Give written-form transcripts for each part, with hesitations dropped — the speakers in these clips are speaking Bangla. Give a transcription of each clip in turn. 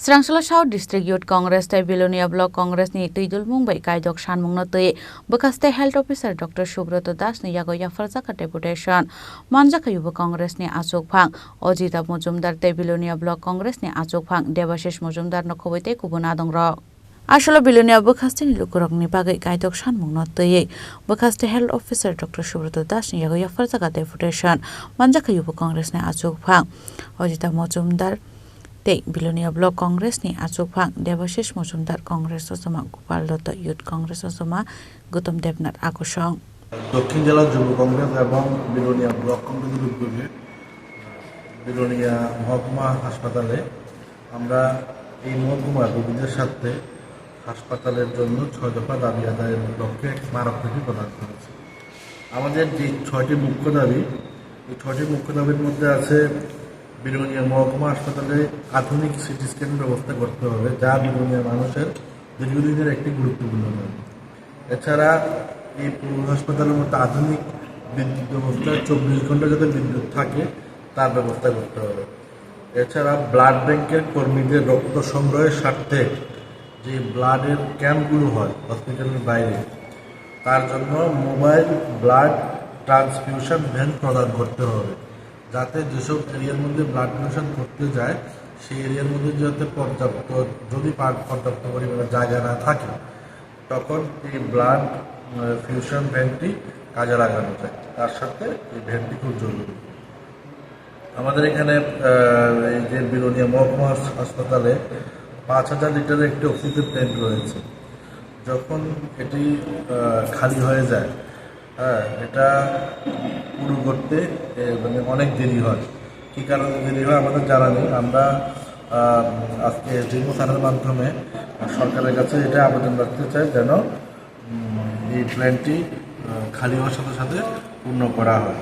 Srangsala South District Youth Congress tai Bilonia Block Congress ni tuidul Mumbai kaidok sanmungno tui bekaste Health Officer Dr. Subroto Das ni yago yafarjaka deputation manjaka Yuba Congress ni Achuk Phang Ojita Mujumdar tai Bilonia Block Congress ni Achuk Phang Debashish Mujumdar no khoboite kubuna dongrok Asolo Bilonia bekaste ni lukurokni bagai kaidok sanmungno tui bekaste Health Officer Dr. Subroto Das ni yago yafarjaka deputation manjaka Yuba Congress ni Achuk Phang Ojita Mujumdar Tei Bilonia Block Congress ni Achuk Phang Debashish Mujumdar Congress Osoma Gopal Datta Youth Congress Osoma Gautam Devnath Akosong দক্ষিণ জেলা যুব কংগ্রেস এবং বিলোনিয়া ব্লক কংগ্রেসের উদ্যোগে বিলোনিয়া মহকুমা হাসপাতালে আমরা এই মহকুমার রোগীদের সাথে হাসপাতালের জন্য 6 দফা দাবি আদায়ের লক্ষ্যে স্মারকলিপি প্রদান করেছি। আমাদের যে 6টি মুখ্য দাবি এই 6টি মুখ্য দাবির মধ্যে আছে বিলোনিয়া মহকুমা হাসপাতালে আধুনিক সিটি স্ক্যান ব্যবস্থা করতে হবে যা বিলোনিয়া মানুষের দীর্ঘদিনের একটি গুরুত্বপূর্ণ দাবি। এছাড়া এই হাসপাতালের মধ্যে আধুনিক বিদ্যুৎ ব্যবস্থা 24 ঘন্টা যাতে বিদ্যুৎ থাকে তার ব্যবস্থা করতে হবে। এছাড়া ব্লাড ব্যাংকের কর্মীদের রক্ত সংগ্রহের স্বার্থে যে ব্লাডের ক্যাম্পগুলো হয় হসপিটালের বাইরে তার জন্য মোবাইল ব্লাড ট্রান্সফিউশন ভ্যান প্রদান করতে হবে যাতে যেসব এরিয়ার মধ্যে ব্লাড ডোনেশন করতে যায় সেই এরিয়ার মধ্যে যাতে পর্যাপ্ত পরিমাণে জায়গা না থাকে তখন এই ব্লাড ফিউশন ভ্যানটি কাজে লাগানো যায়। তার সাথে এই ভ্যানটি খুব জরুরি। আমাদের এখানে এই যে বিলোনিয়া মহকুমা হাসপাতালে 5000 লিটারের একটি অক্সিজেন ট্যাঙ্ক রয়েছে। যখন এটি খালি হয়ে যায় এটা পুরো করতে মানে অনেক দেরি হয়। কী কারণে দেরি হয় আমাদের জানা নেই। আমরা আজকে জিমো স্যারের মাধ্যমে সরকারের কাছে এটা আবেদন রাখতে চাই যেন এই প্ল্যানটি খালি হওয়ার সাথে সাথে পূর্ণ করা হয়।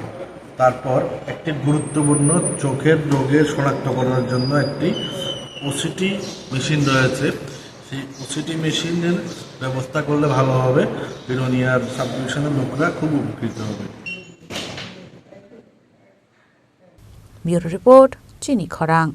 তারপর একটি গুরুত্বপূর্ণ চোখের রোগের শনাক্তকরণের জন্য একটি ওসিটি মেশিন রয়েছে। সেই ওসিটি মেশিনের ব্যবস্থা করলে ভালো হবে। বিলোনিয়ার সাব ডিভিশনের লোকরা খুব উপকৃত হবে। ব্যুরো রিপোর্ট চিনি খরাং।